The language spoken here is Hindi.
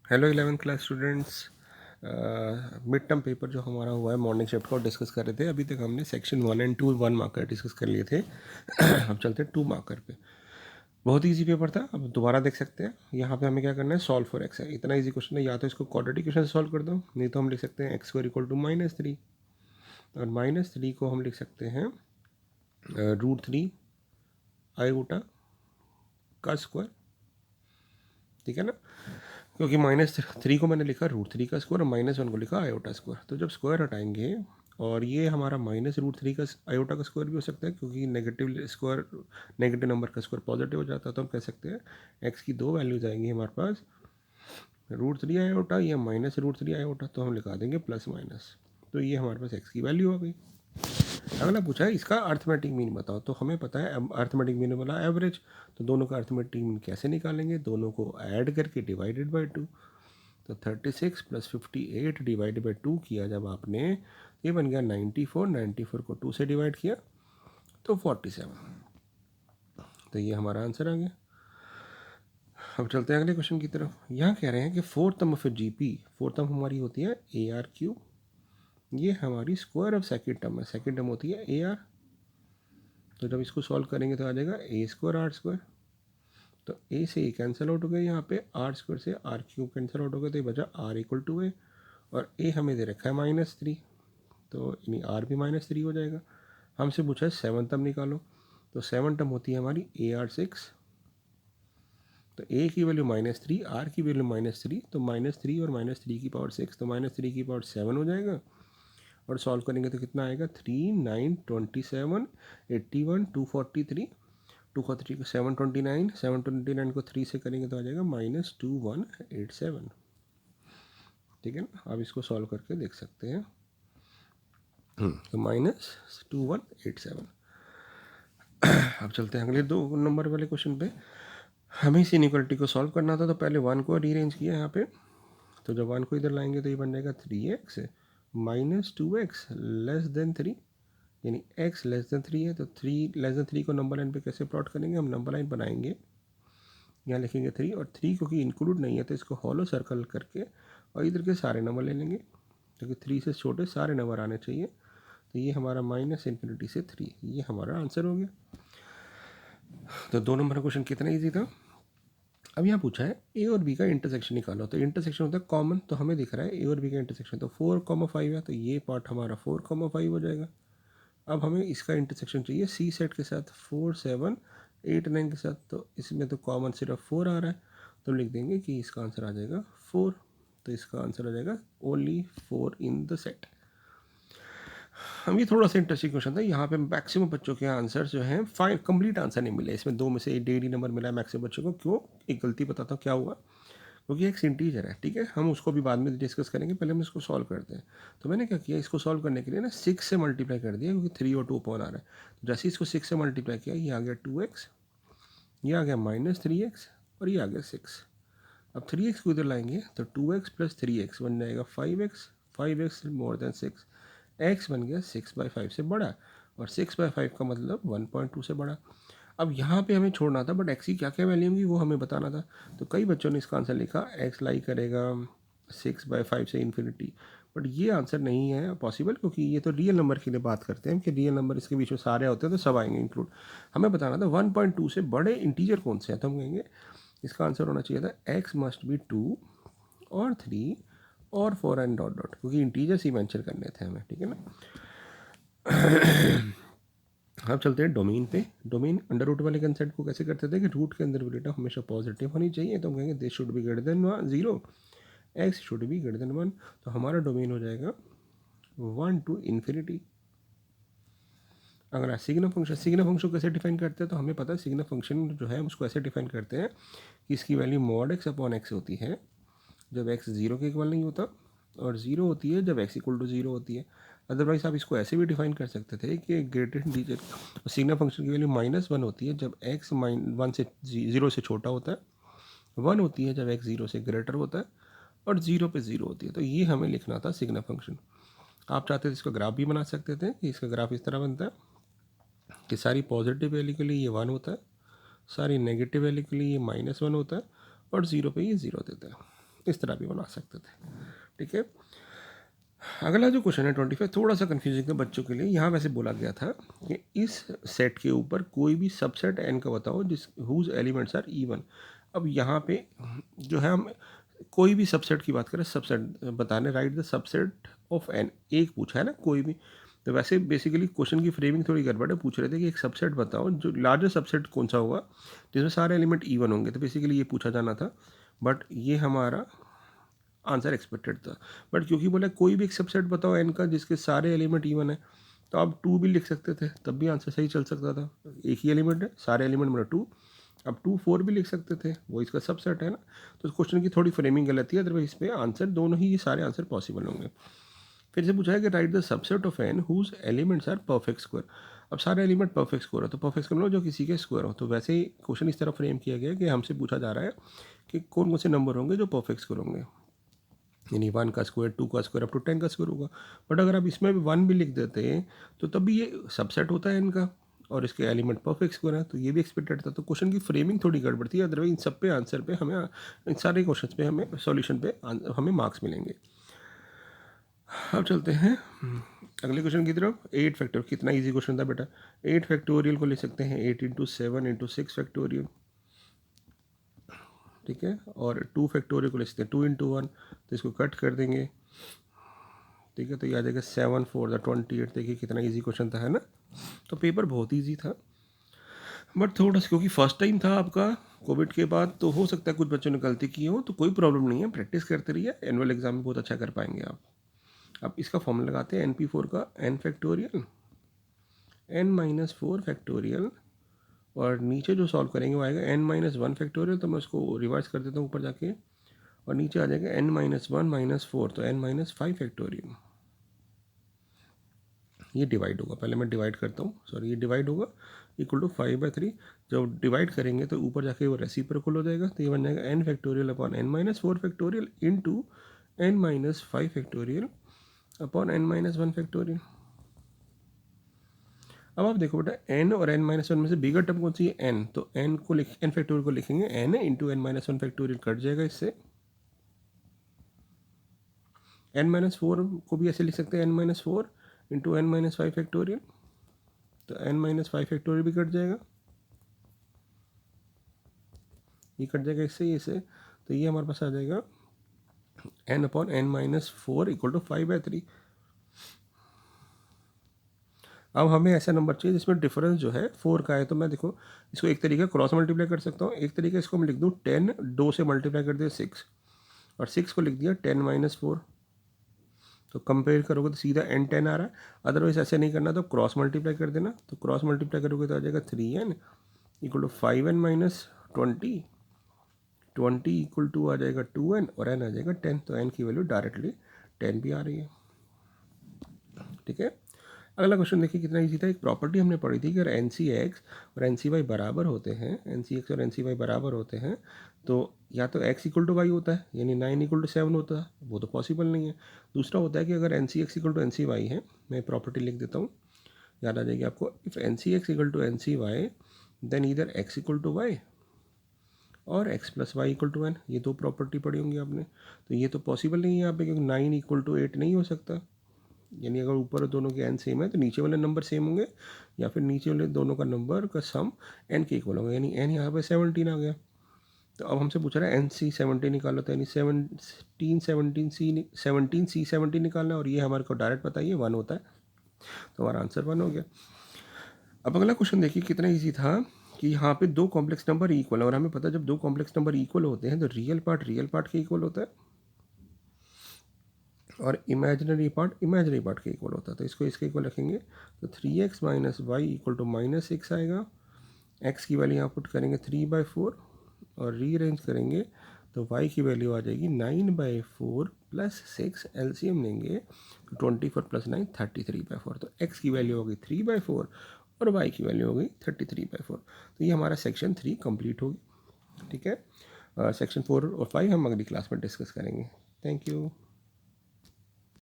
Hello 11th class students. Mid term paper जो हमारा हुआ है मॉर्निंग शिफ्ट को डिस्कस कर रहे थे। अभी तक हमने सेक्शन 1 एंड 2 1 मार्कर डिस्कस कर लिए थे। अब चलते हैं 2 मार्कर पे। बहुत इजी पेपर था, अब दोबारा देख सकते हैं। यहाँ पे हमें क्या करना है, सॉल्व फॉर एक्स है। इतना इजी क्वेश्चन है, या तो इसको क्वाड्रेटिक इक्वेशन से सॉल्व कर दो, नहीं तो हम लिख सकते हैं एक्स स्क्वायर इक्वल टू -3, और -3 को हम लिख सकते हैं √3 आयोटा का स्क्वायर। ठीक है ना, क्योंकि -3 को मैंने लिखा √3 का स्क्वायर और -1 को लिखा आयोटा स्क्वायर। तो जब स्क्वायर हटाएंगे, और ये हमारा -√3 का आयोटा का स्क्वायर भी हो सकता है, क्योंकि नेगेटिव स्क्वायर, नेगेटिव नंबर का स्क्वायर पॉजिटिव हो जाता है। तो हम कह सकते हैं एक्स की दो वैल्यूज आएंगी हमारे पास, √3 आयोटा या -√3 आयोटा। तो हम लिखा देंगे प्लस माइनस। तो ये हमारे पास एक्स की वैल्यू हो गई। अगला पूछा है इसका अर्थमेटिक मीन बताओ। तो हमें पता है अर्थमेटिक मीन बोला एवरेज। तो दोनों का अर्थमेटिक मीन कैसे निकालेंगे, दोनों को ऐड करके डिवाइडेड बाई 2। तो 36 + 58 डिवाइडेड बाई 2 किया जब आपने, ये बन गया 94। 94 को 2 से डिवाइड किया तो 47। तो ये हमारा आंसर आ गया। अब चलते हैं अगले क्वेश्चन की तरफ। यहाँ कह रहे हैं कि fourth term of GP, fourth term हमारी होती है ARQ। ये हमारी स्क्वायर ऑफ सेकेंड टर्म है, सेकेंड टर्म होती है AR। तो जब इसको सॉल्व करेंगे तो आ जाएगा A²R²। तो ए से ए कैंसिल आउट हो गया, यहाँ पे R² से R³ कैंसिल आउट हो गया, तो ये बचा R = A। और ए हमें दे रखा है -3, तो यानी आर भी -3 हो जाएगा। हमसे पूछा है सेवन टर्म निकालो। तो सेवन टर्म होती है हमारी AR6। तो ए की वैल्यू -3, आर की वैल्यू -3, तो -3 और -3 की पावर 6, तो -3 की पावर 7 हो जाएगा। और सॉल्व करेंगे तो कितना आएगा, 3 9 27 81 243। 243 को 729, 729 को 3 से करेंगे तो आ जाएगा -2187। ठीक है ना, आप इसको सॉल्व करके देख सकते हैं। तो -2187। अब चलते हैं अगले 2 नंबर वाले क्वेश्चन पे। हमें इस इनइक्वालिटी को सॉल्व करना था, तो पहले 1 को रीअरेंज किया यहाँ पे। तो जब 1 को इधर लाएंगे तो ये बन जाएगा 3x -2x <3, यानी x <3 है। तो 3 <3 को नंबर लाइन पे कैसे प्लॉट करेंगे, हम नंबर लाइन बनाएंगे, यहाँ लिखेंगे 3, और 3 क्योंकि इंक्लूड नहीं है तो इसको हॉलो सर्कल करके और इधर के सारे नंबर ले लेंगे, क्योंकि 3 से छोटे सारे नंबर आने चाहिए। तो ये हमारा -∞ से 3, ये हमारा आंसर हो गया। तो 2 नंबर का क्वेश्चन कितना ईजी था। अब यहाँ पूछा है ए और बी का इंटरसेक्शन निकालो। तो इंटरसेक्शन होता है कॉमन, तो हमें दिख रहा है ए और बी का इंटरसेक्शन, तो 4,5 है, तो ये पार्ट हमारा 4,5 हो जाएगा। अब हमें इसका इंटरसेक्शन चाहिए सी सेट के साथ, 4 7 8 9 के साथ। तो इसमें तो कॉमन सिर्फ 4 आ रहा है, तो लिख देंगे कि इसका आंसर आ जाएगा 4। तो इसका आंसर आ जाएगा ओनली 4 इन द सेट। हम, ये थोड़ा सा इंटरेस्टिंग क्वेश्चन था। यहाँ पे मैक्सिमम बच्चों के आंसर जो हैं 5 कंप्लीट आंसर नहीं मिले, इसमें 2 में से 1.5 नंबर मिला है मैक्सिमम बच्चों को। क्यों, एक गलती बताता हूँ क्या हुआ। क्योंकि एक इंटीजर है, ठीक है, हम उसको भी बाद में डिस्कस करेंगे, पहले हम इसको सॉल्व करते हैं। तो मैंने क्या किया, इसको सॉल्व करने के लिए ना 6 से मल्टीप्लाई कर दिया, क्योंकि 3 और 2 अपॉन आ रहा है। तो जैसे इसको 6 से मल्टीप्लाई किया, ये आ गया 2x, ये आ गया -3x, और ये आ गया 6। अब 3x को इधर लाएंगे तो 2x + 3x बन जाएगा 5x, 5x > 6, x बन गया 6/5 से बड़ा, और 6/5 का मतलब 1.2 से बड़ा। अब यहाँ पे हमें छोड़ना था, बट x की क्या क्या वैल्यू होंगी वो हमें बताना था। तो कई बच्चों ने इसका आंसर लिखा x लाई करेगा 6/5 से इन्फिनिटी, बट ये आंसर नहीं है पॉसिबल, क्योंकि ये तो रियल नंबर के लिए बात करते हैं कि रियल नंबर इसके बीच में सारे होते हैं तो सब आएंगे इंक्लूड। हमें बताना था 1.2 से बड़े इंटीजर कौन से हैं। तो हम कहेंगे इसका आंसर होना चाहिए था x मस्ट बी 2 और 3 और 4 एंड डॉट डॉट, क्योंकि इंटीजर्स ही मेंशन करने थे हमें। ठीक है ना। अब चलते हैं डोमेन पे। डोमेन अंडर रूट वाले कंसेप्ट को कैसे करते थे कि रूट के अंदर डेटा हमेशा पॉजिटिव होनी चाहिए। तो हम कहेंगे this should be greater than 0, x should be greater than 1। तो हमारा डोमेन हो जाएगा 1 to ∞। अगर सिग्नम फंक्शन कैसे डिफाइन करते हैं, तो हमें पता है सिग्नम फंक्शन जो है उसको ऐसे डिफाइन करते हैं कि इसकी वैल्यू mod x/x होती है जब x 0 के इक्वल नहीं होता, और 0 होती है जब x = 0 होती है। अदरवाइज आप इसको ऐसे भी डिफाइन कर सकते थे कि ग्रेटेस्ट इंटीजर सिग्नम फंक्शन की वैल्यू -1 होती है जब x 1 से 0 से छोटा होता है, 1 होती है जब x 0 से ग्रेटर होता है, और 0 पे 0 होती है। तो ये हमें लिखना था सिग्नम फंक्शन। आप चाहते थे इसका ग्राफ भी बना सकते थे कि इसका ग्राफ इस तरह बनता है कि सारी पॉजिटिव वैल्यू के लिए ये 1 होता है, सारी नेगेटिव वैल्यू के लिए ये -1 होता है, और 0 पे ये 0 देता है। इस तरह भी बना सकते थे। ठीक है, अगला जो क्वेश्चन है 25 थोड़ा सा कन्फ्यूजिंग है बच्चों के लिए। यहाँ वैसे बोला गया था कि इस सेट के ऊपर कोई भी सबसेट n का बताओ जिस हुज एलिमेंट्स आर इवन। अब यहाँ पे जो है हम कोई भी सबसेट की बात करें, सबसेट बताने, right the subset of n, एक पूछा है ना कोई भी। तो वैसे बेसिकली क्वेश्चन की फ्रेमिंग थोड़ी गड़बड़ है, पूछ रहे थे कि एक सबसेट बताओ जो लार्जेस्ट सबसेट कौन सा होगा जिसमें सारे एलिमेंट इवन होंगे, तो बेसिकली ये पूछा जाना था, बट ये हमारा आंसर एक्सपेक्टेड था। बट क्योंकि बोला कोई भी एक सबसेट बताओ n का जिसके सारे एलिमेंट इवन है, तो आप 2 भी लिख सकते थे, तब भी आंसर सही चल सकता था। एक ही एलिमेंट है, सारे एलिमेंट मतलब 2, अब 2 4 भी लिख सकते थे, वो इसका सबसेट है ना। तो क्वेश्चन की थोड़ी फ्रेमिंग गलत है, अदरवाइज इस पर आंसर दोनों ही, ये सारे आंसर पॉसिबल होंगे। फिर से पूछा है कि right the subset of n whose elements are perfect square. अब सारे एलिमेंट परफेक्ट स्क्वायर हो, तो परफेक्ट स्क्वायर मतलब जो किसी के स्क्वायर हो। तो वैसे ही क्वेश्चन इस तरह फ्रेम किया गया कि हमसे पूछा जा रहा है कि कौन कौन से नंबर होंगे जो परफेक्ट स्क्वायर होंगे, यानी 1 का स्क्वायर, 2 का स्क्वायर, अप टू 10 का स्क्वायर होगा। बट अगर आप इसमें भी 1 भी लिख देते हैं तो तब भी ये सबसेट होता है इनका, और इसके एलिमेंट परफेक्ट स्क्वायर है, तो ये भी एक्सपेक्टेड था। तो क्वेश्चन की फ्रेमिंग थोड़ी गड़बड़ थी, अदरवाइज इन सब पे आंसर पे हमें, इन सारे क्वेश्चन पे हमें सॉल्यूशन पे हमें मार्क्स मिलेंगे। अब चलते हैं अगले क्वेश्चन की तरफ। 8 फैक्टोरियल, कितना इजी क्वेश्चन था बेटा। 8 फैक्टोरियल को ले सकते हैं 8 इंटू 7 इंटू 6 फैक्टोरियल, ठीक है। और 2 फैक्टोरियल को ले सकते हैं 2 इंटू 1, तो इसको कट कर देंगे, ठीक है। तो ये आ जाएगा 7 4 28। देखिए कितना इजी क्वेश्चन था, है ना। तो पेपर बहुत इजी था, बट थोड़ा सा क्योंकि फर्स्ट टाइम था आपका कोविड के बाद, तो हो सकता है कुछ बच्चों ने गलती की हो, तो कोई प्रॉब्लम नहीं है, प्रैक्टिस करते रहिए, एनुअल एग्जाम में बहुत अच्छा कर पाएंगे आप। अब इसका फॉर्मूला लगाते हैं NP4 का, n फैक्टोरियल n-4 फैक्टोरियल, और नीचे जो सॉल्व करेंगे वो आएगा n-1 फैक्टोरियल। तो मैं उसको रिवाइज कर देता हूँ ऊपर जाके, और नीचे आ जाएगा n-1 -4, तो n-5 फैक्टोरियल। ये डिवाइड होगा, पहले मैं डिवाइड करता हूँ, सॉरी, ये डिवाइड होगा इक्वल टू 5/3। जब डिवाइड करेंगे तो ऊपर जाके वो रेसिप्रोकल हो जाएगा, तो ये बन जाएगा n factorial upon n-4 factorial into n-5 factorial upon n-1 factorial. अब आप देखो बेटा, n और n-1 में से बिगर टर्म कौन सी है, n, तो n को n फैक्टोरियल को लिखेंगे n into n-1 factorial, cut जाएगा इससे। n-4 को भी ऐसे लिख सकते हैं n-4 इंटू n-5 फैक्टोरियल, तो n-5 फैक्टोरियल भी कट जाएगा, ये कट जाएगा इससे, ये से, तो ये हमारे पास आ जाएगा n upon n-4 equal to 5/3। अब हमें ऐसा नंबर चाहिए जिसमें डिफरेंस जो है 4 का है। तो मैं देखो इसको एक तरीका क्रॉस मल्टीप्लाई कर सकता हूँ, एक तरीका इसको मैं लिख दूँ 10, 2 से मल्टीप्लाई कर दिया 6, और 6 को लिख दिया 10-4। तो कंपेयर करोगे तो सीधा n10 आ रहा है, अदरवाइज ऐसे नहीं करना तो क्रॉस मल्टीप्लाई कर देना। तो क्रॉस मल्टीप्लाई करोगे तो आ जाएगा 3n equal to 5n-20, 20 equal to आ जाएगा 2n, और n आ जाएगा 10। तो n की वैल्यू डायरेक्टली 10 भी आ रही है, ठीक है। अगला क्वेश्चन देखिए कितना इजी था। एक प्रॉपर्टी हमने पढ़ी थी कि अगर NC(x) और NC(y) बराबर होते हैं, NC(x) और NC(y) बराबर होते हैं, तो या तो x इक्वल टू वाई होता है, यानी 9 इक्वल टू 7 होता है, वो तो पॉसिबल नहीं है। दूसरा होता है कि अगर NC(x) इक्वल टू NC(y) है, मैं प्रॉपर्टी लिख देता हूँ, याद आ जाएगी आपको। If NC(x) equal to NC(y) then either x equal to y और x plus y equal to n। ये दो प्रॉपर्टी पढ़ी होंगी आपने। तो ये तो पॉसिबल नहीं है यहाँ पे, क्योंकि 9 इक्वल टू 8 नहीं हो सकता, यानी अगर ऊपर दोनों के n सेम है तो नीचे वाले नंबर सेम होंगे, या फिर नीचे वाले दोनों का नंबर का सम n के इक्वल होगा, यानी n यहाँ पे 17 आ गया। तो अब हमसे पूछ रहा है NC17 निकालो, तो यानी 17C17 निकालना है, और ये हमारे को डायरेक्ट पता है ये 1 होता है, तो हमारा आंसर 1 हो गया। अब अगला क्वेश्चन देखिए कितना ईजी था कि यहाँ पे दो कॉम्प्लेक्स नंबर इक्वल है, और हमें पता है जब दो कॉम्प्लेक्स नंबर इक्वल होते हैं तो रियल पार्ट के इक्वल होता है, और इमेजिनरी पार्ट के इक्वल होता है। तो इसको इसके इक्वल रखेंगे, तो 3x minus Y equal to -6 आएगा। x की वैल्यू यहाँ पुट करेंगे 3/4, और रीअरेंज करेंगे तो y की वैल्यू आ जाएगी 9/4 प्लस 6, एलसीएम लेंगे तो 24 प्लस 9 33/4। तो x की वैल्यू होगी 3/4 और y की वैल्यू होगी 33/4। तो ये हमारा सेक्शन 3 कंप्लीट होगी, ठीक है। सेक्शन 4 और 5 हम अगली क्लास में डिस्कस करेंगे। Thank you.